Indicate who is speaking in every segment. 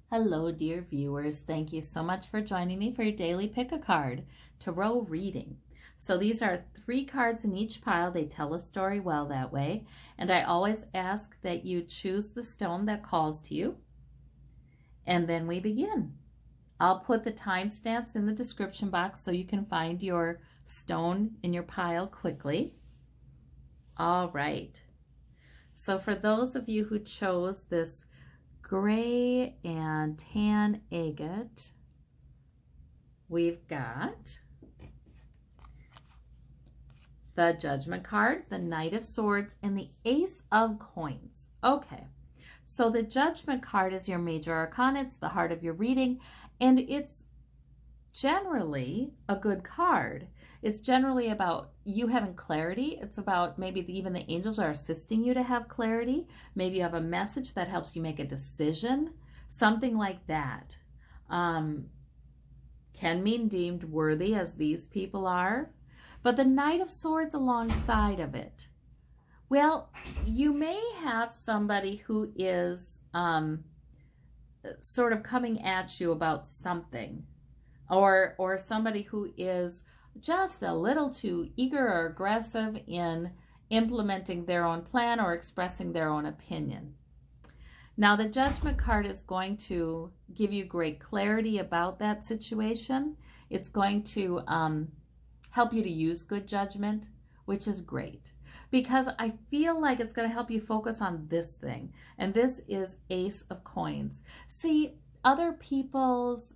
Speaker 1: Hello, dear viewers. Thank you so much for joining me for your daily pick a card tarot reading. So these are 3 cards in each pile. They tell a story well that way. And I always ask that you choose the stone that calls to you. And then we begin. I'll put the timestamps in the description box so you can find your stone in your pile quickly. All right. So for those of you who chose this gray and tan agate, we've got the Judgment card, the Knight of Swords, and the Ace of Coins. Okay, so the Judgment card is your major arcana. It's the heart of your reading, and it's generally a good card. It's generally about you having clarity. It's about maybe even the angels are assisting you to have clarity. Maybe you have a message that helps you make a decision, something like that. Can mean deemed worthy, as these people are. But the Knight of Swords alongside of it, well, you may have somebody who is sort of coming at you about something, or somebody who is just a little too eager or aggressive in implementing their own plan or expressing their own opinion. Now, the Judgment card is going to give you great clarity about that situation. It's going to help you to use good judgment, which is great, because I feel like it's going to help you focus on this thing, and this is Ace of Coins. See, other people's,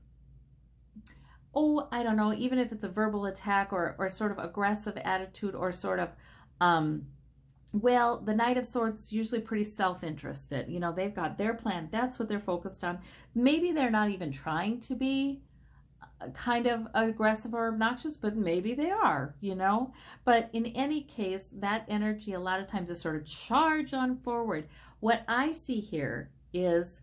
Speaker 1: I don't know, even if it's a verbal attack or sort of aggressive attitude or sort of, well, the Knight of Swords is usually pretty self-interested. You know, they've got their plan. That's what they're focused on. Maybe they're not even trying to be kind of aggressive or obnoxious, but maybe they are, you know. But in any case, that energy a lot of times is sort of charge on forward. What I see here is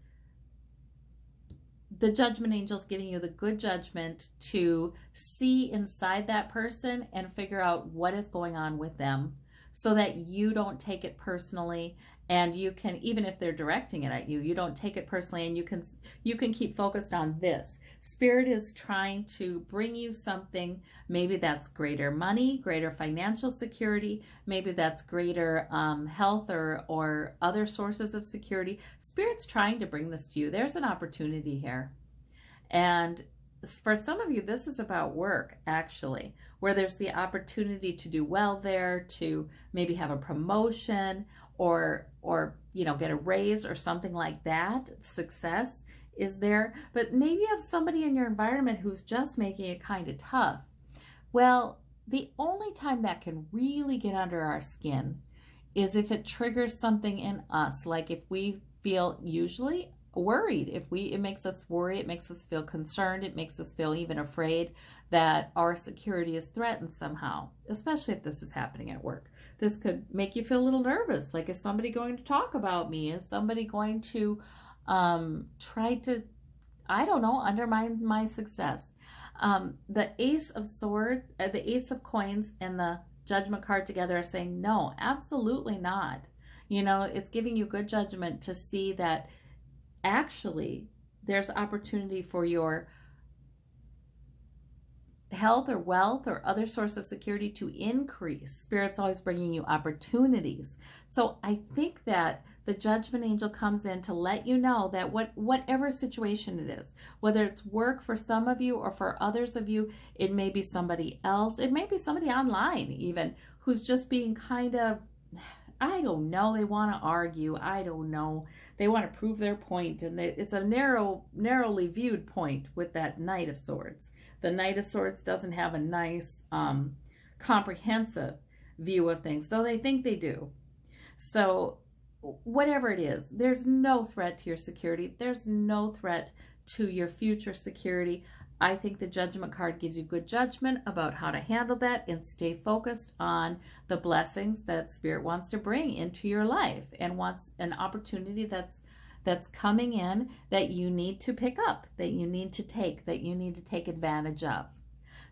Speaker 1: the Judgment Angel's giving you the good judgment to see inside that person and figure out what is going on with them so that you don't take it personally, and you can, even if they're directing it at you, you don't take it personally, and you can keep focused on this. Spirit is trying to bring you something. Maybe that's greater money, greater financial security. Maybe that's greater health or other sources of security. Spirit's trying to bring this to you. There's an opportunity here. And for some of you, this is about work, actually, where there's the opportunity to do well there, to maybe have a promotion or you know, get a raise or something like that. Success is there. But maybe you have somebody in your environment who's just making it kind of tough. Well, the only time that can really get under our skin is if it triggers something in us, like if we feel usually worried. It makes us worry, it makes us feel concerned, it makes us feel even afraid that our security is threatened somehow, especially if this is happening at work. This could make you feel a little nervous, like, is somebody going to talk about me? Is somebody going to try to, I don't know, undermine my success? The Ace of Swords, the Ace of Coins, and the Judgment card together are saying, no, absolutely not. You know, it's giving you good judgment to see that actually there's opportunity for your health or wealth or other source of security to increase. Spirit's always bringing you opportunities. So I think that the Judgment Angel comes in to let you know that whatever situation it is, whether it's work for some of you or for others of you, it may be somebody else. It may be somebody online even who's just being kind of, I don't know, they want to argue. I don't know. They want to prove their point, and it's a narrowly viewed point with that Knight of Swords. The Knight of Swords doesn't have a nice, comprehensive view of things, though they think they do. So whatever it is, there's no threat to your security. There's no threat to your future security. I think the Judgment card gives you good judgment about how to handle that and stay focused on the blessings that Spirit wants to bring into your life and wants an opportunity that's coming in that you need to pick up, that you need to take advantage of.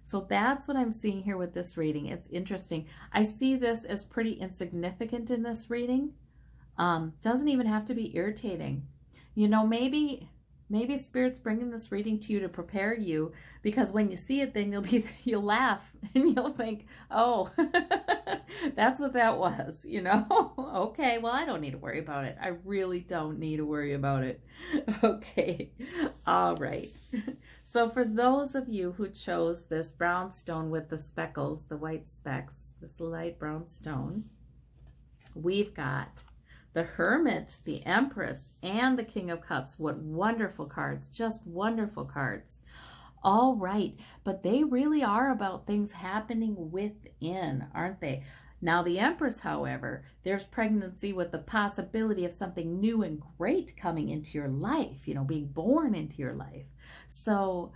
Speaker 1: So that's what I'm seeing here with this reading. It's interesting. I see this as pretty insignificant in this reading. Doesn't even have to be irritating. You know, maybe maybe Spirit's bringing this reading to you to prepare you, because when you see it, then you'll laugh and you'll think, oh, that's what that was, you know? Okay, well, I don't need to worry about it. I really don't need to worry about it. Okay, all right. So for those of you who chose this brown stone with the speckles, the white specks, this light brown stone, we've got the Hermit, the Empress, and the King of Cups. What wonderful cards, just wonderful cards. All right, but they really are about things happening within, aren't they? Now the Empress, however, there's pregnancy with the possibility of something new and great coming into your life, you know, being born into your life. So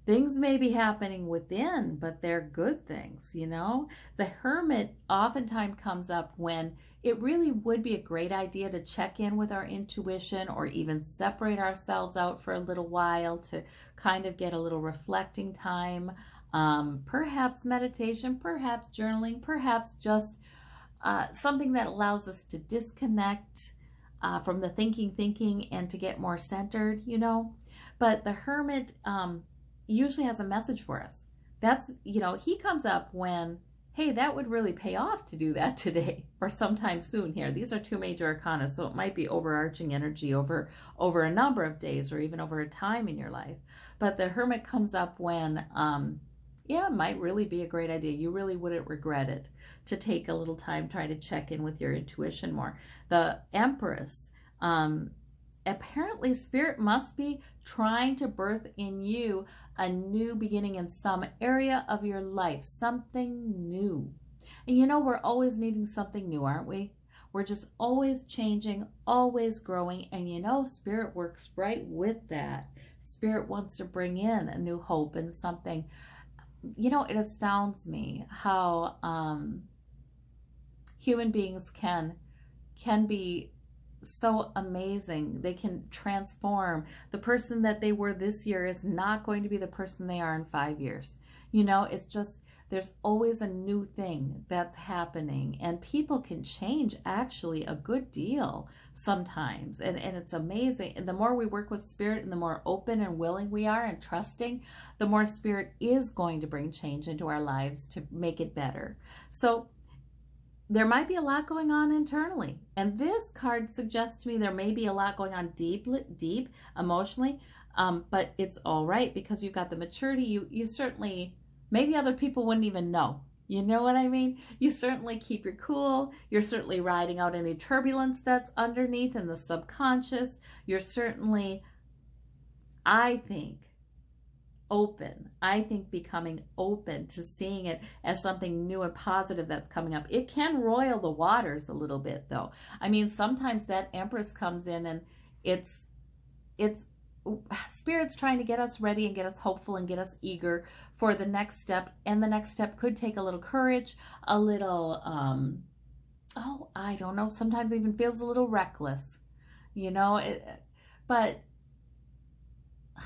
Speaker 1: things may be happening within, but they're good things, you know? The Hermit oftentimes comes up when it really would be a great idea to check in with our intuition, or even separate ourselves out for a little while to kind of get a little reflecting time. Perhaps meditation, perhaps journaling, perhaps just something that allows us to disconnect from the thinking and to get more centered, you know? But the Hermit usually has a message for us. That's, you know, he comes up when, hey, that would really pay off to do that today or sometime soon here. These are two major arcana, so it might be overarching energy over a number of days or even over a time in your life. But the Hermit comes up when, yeah, it might really be a great idea. You really wouldn't regret it to take a little time, try to check in with your intuition more. The Empress, apparently Spirit must be trying to birth in you a new beginning in some area of your life, something new. And you know, we're always needing something new, aren't we? We're just always changing, always growing. And you know, Spirit works right with that. Spirit wants to bring in a new hope and something. You know, it astounds me how human beings can be so amazing. They can transform. The person that they were this year is not going to be the person they are in 5 years. You know, it's just, there's always a new thing that's happening, and people can change actually a good deal sometimes. And it's amazing. And the more we work with Spirit and the more open and willing we are and trusting, the more Spirit is going to bring change into our lives to make it better. So there might be a lot going on internally. And this card suggests to me there may be a lot going on deep emotionally, but it's all right because you've got the maturity. You certainly, maybe other people wouldn't even know. You know what I mean? You certainly keep your cool. You're certainly riding out any turbulence that's underneath in the subconscious. You're certainly, I think, open. I think becoming open to seeing it as something new and positive that's coming up. It can roil the waters a little bit though. I mean, sometimes that Empress comes in and it's Spirit's trying to get us ready and get us hopeful and get us eager for the next step. And the next step could take a little courage, a little, oh, I don't know, sometimes even feels a little reckless, you know, but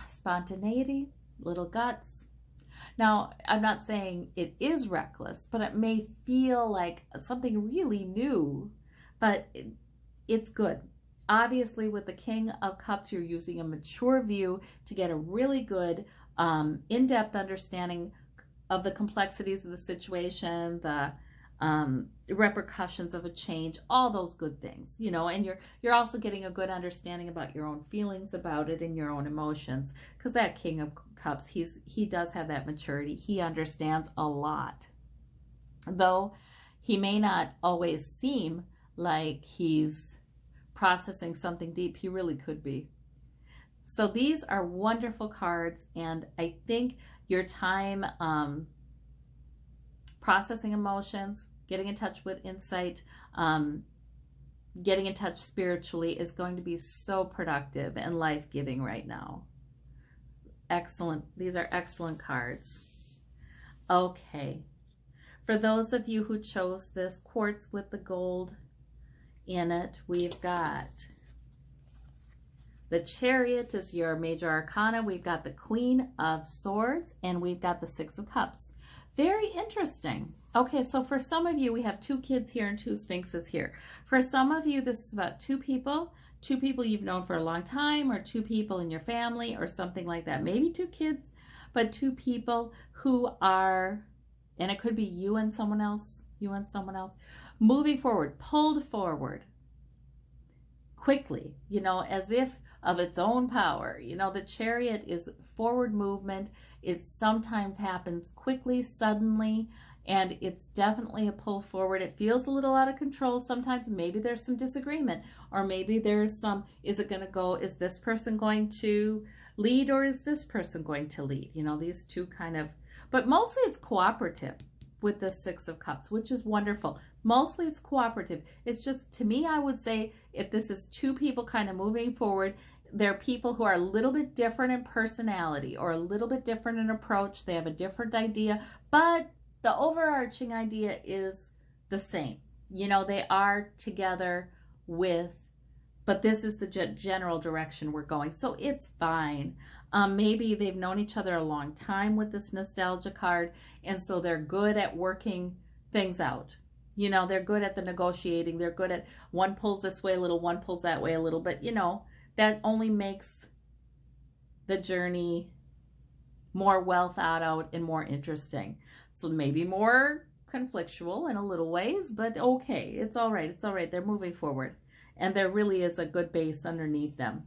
Speaker 1: spontaneity, little guts. Now, I'm not saying it is reckless, but it may feel like something really new, but it's good. Obviously, with the King of Cups, you're using a mature view to get a really good, in-depth understanding of the complexities of the situation, the repercussions of a change, all those good things, you know, and you're also getting a good understanding about your own feelings about it and your own emotions, because that King of Cups, he does have that maturity. He understands a lot, though he may not always seem like he's processing something deep. He really could be. So these are wonderful cards, and I think your time processing emotions, getting in touch with insight, getting in touch spiritually is going to be so productive and life-giving right now. Excellent. These are excellent cards. Okay. For those of you who chose this quartz with the gold in it, we've got the Chariot is your major arcana. We've got the Queen of Swords, and we've got the Six of Cups. Very interesting. Okay, so for some of you, we have two kids here and two sphinxes here. For some of you, this is about two people, two people you've known for a long time, or two people in your family, or something like that. Maybe two kids, but two people who are, and it could be you and someone else, moving forward, pulled forward quickly, as if of its own power. The Chariot is forward movement. It sometimes happens quickly, suddenly, and it's definitely a pull forward. It feels a little out of control sometimes. Maybe there's some disagreement, or maybe there's some, is this person going to lead, or is this person going to lead? These two kind of, but mostly it's cooperative with the Six of Cups, which is wonderful. Mostly it's cooperative. It's just, to me, I would say, if this is two people kind of moving forward, they're people who are a little bit different in personality, or a little bit different in approach. They have a different idea, but the overarching idea is the same. They are together but this is the general direction we're going. So it's fine. Maybe they've known each other a long time with this nostalgia card, and so they're good at working things out. They're good at the negotiating. They're good at, one pulls this way a little, one pulls that way a little, but that only makes the journey more well thought out and more interesting. So maybe more conflictual in a little ways, but okay, it's all right. It's all right. They're moving forward, and there really is a good base underneath them.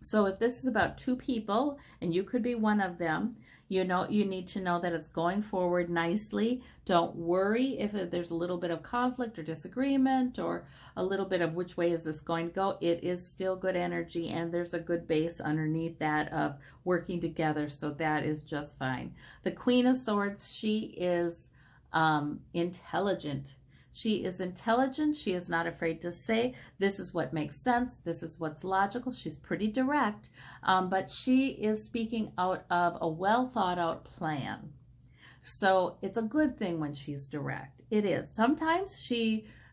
Speaker 1: So if this is about two people, and you could be one of them, you need to know that it's going forward nicely. Don't worry if there's a little bit of conflict or disagreement, or a little bit of which way is this going to go. It is still good energy, and there's a good base underneath that of working together. So that is just fine. The Queen of Swords, she is intelligent. She is intelligent. She is not afraid to say, this is what makes sense. This is what's logical. She's pretty direct, but she is speaking out of a well thought out plan. So it's a good thing when she's direct. It is. Sometimes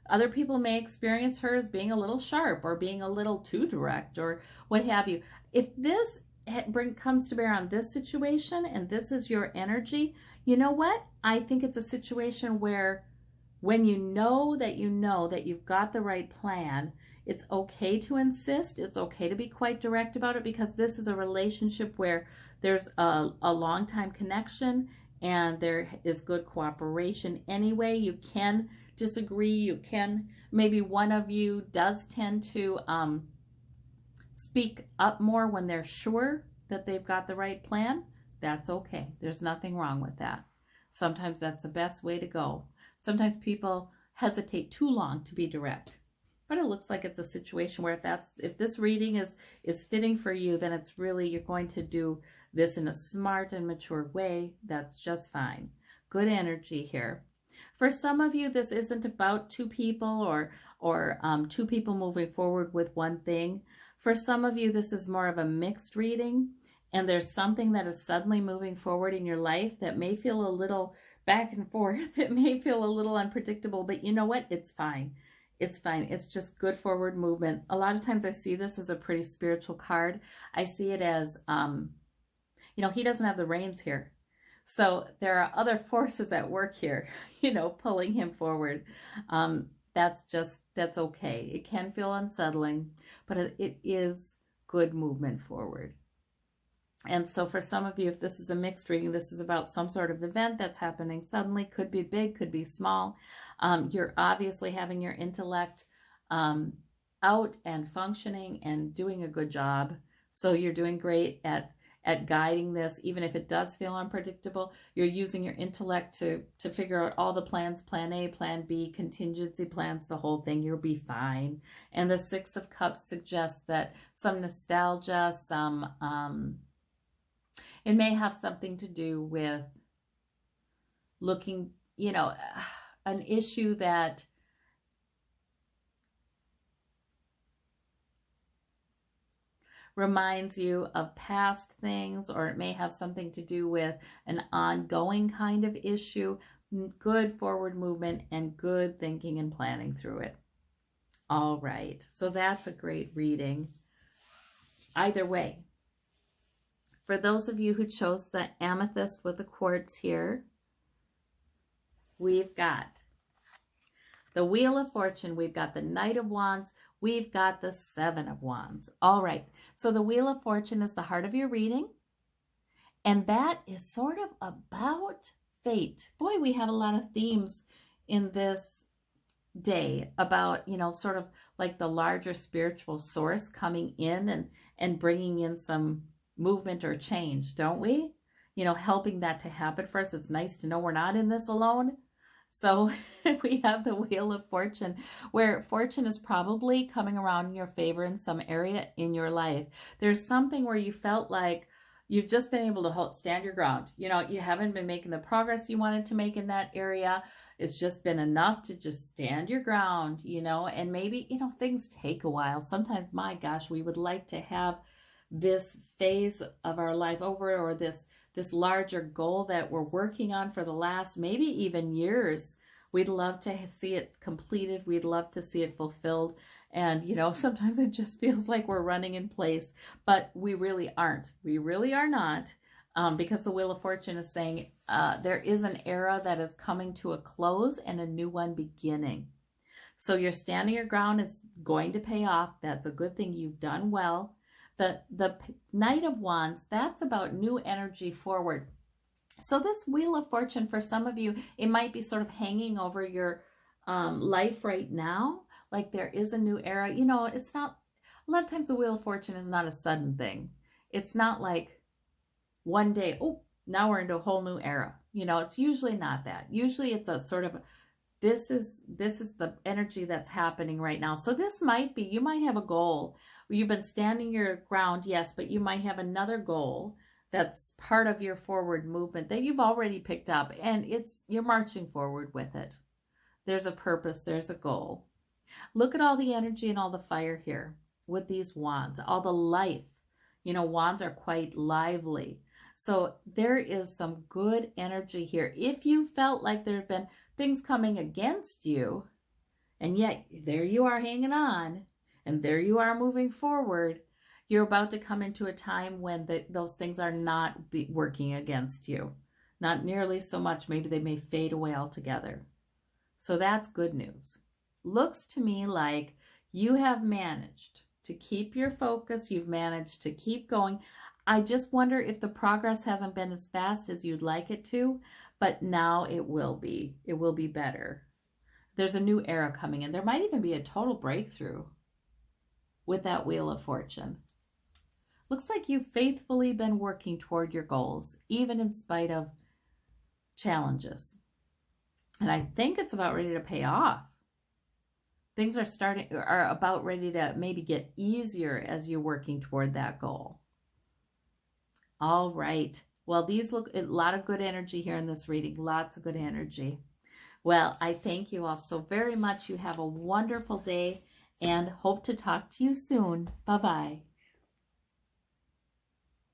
Speaker 1: other people may experience her as being a little sharp, or being a little too direct, or what have you. If this comes to bear on this situation, and this is your energy, you know what? I think it's a situation where, when you know that you've got the right plan, it's okay to insist. It's okay to be quite direct about it, because this is a relationship where there's a long time connection, and there is good cooperation anyway. You can disagree. Maybe one of you does tend to speak up more when they're sure that they've got the right plan. That's okay. There's nothing wrong with that. Sometimes that's the best way to go. Sometimes people hesitate too long to be direct, but it looks like it's a situation where if this reading is fitting for you, then it's really, you're going to do this in a smart and mature way. That's just fine. Good energy here. For some of you, this isn't about two people, or two people moving forward with one thing. For some of you, this is more of a mixed reading, and there's something that is suddenly moving forward in your life that may feel a little back and forth. It may feel a little unpredictable, but you know what? It's fine. It's fine. It's just good forward movement. A lot of times I see this as a pretty spiritual card. I see it as, he doesn't have the reins here. So there are other forces at work here, pulling him forward. That's okay. It can feel unsettling, but it is good movement forward. And so for some of you, if this is a mixed reading, this is about some sort of event that's happening suddenly. Could be big, could be small. You're obviously having your intellect out and functioning and doing a good job. So you're doing great at guiding this, even if it does feel unpredictable. You're using your intellect to figure out all the plans, plan A, plan B, contingency plans, the whole thing. You'll be fine. And the Six of Cups suggests that some nostalgia, it may have something to do with looking, an issue that reminds you of past things, or it may have something to do with an ongoing kind of issue. Good forward movement and good thinking and planning through it. All right, so that's a great reading. Either way, for those of you who chose the amethyst with the quartz here, we've got the Wheel of Fortune, we've got the Knight of Wands, we've got the Seven of Wands. All right, so the Wheel of Fortune is the heart of your reading, and that is sort of about fate. Boy, we have a lot of themes in this day about, you know, sort of like the larger spiritual source coming in and bringing in some movement or change, don't we? You know, helping that to happen for us. It's nice to know we're not in this alone. So we have the Wheel of Fortune, where fortune is probably coming around in your favor in some area in your life. There's something where you felt like you've just been able to stand your ground. You know, you haven't been making the progress you wanted to make in that area. It's just been enough to just stand your ground, you know, and maybe, you know, things take a while. Sometimes, my gosh, we would like to have this phase of our life over, or this larger goal that we're working on for the last maybe even years. We'd love to see it completed. We'd love to see it fulfilled. And, you know, sometimes it just feels like we're running in place, but we really aren't. We really are not, because the Wheel of Fortune is saying there is an era that is coming to a close and a new one beginning. So your standing your ground is going to pay off. That's a good thing. You've done well. The Knight of Wands, that's about new energy forward. So this Wheel of Fortune, for some of you, it might be sort of hanging over your life right now. Like there is a new era. You know, it's not, a lot of times the Wheel of Fortune is not a sudden thing. It's not like one day, oh, now we're into a whole new era. You know, it's usually not that. Usually it's a sort of, this is the energy that's happening right now. So this might be, you might have a goal. You've been standing your ground, yes, but you might have another goal that's part of your forward movement that you've already picked up, and you're marching forward with it. There's a purpose, there's a goal. Look at all the energy and all the fire here with these wands, all the life. You know, wands are quite lively. So there is some good energy here. If you felt like there have been things coming against you, and yet there you are hanging on, and there you are moving forward, you're about to come into a time when those things are not working against you. Not nearly so much. Maybe they may fade away altogether. So that's good news. Looks to me like you have managed to keep your focus. You've managed to keep going. I just wonder if the progress hasn't been as fast as you'd like it to, but now it will be. It will be better. There's a new era coming in. There might even be a total breakthrough with that Wheel of Fortune. Looks like you've faithfully been working toward your goals, even in spite of challenges. And I think it's about ready to pay off. Things are about ready to maybe get easier as you're working toward that goal. All right. Well, these look a lot of good energy here in this reading. Lots of good energy. Well, I thank you all so very much. You have a wonderful day and hope to talk to you soon. Bye-bye.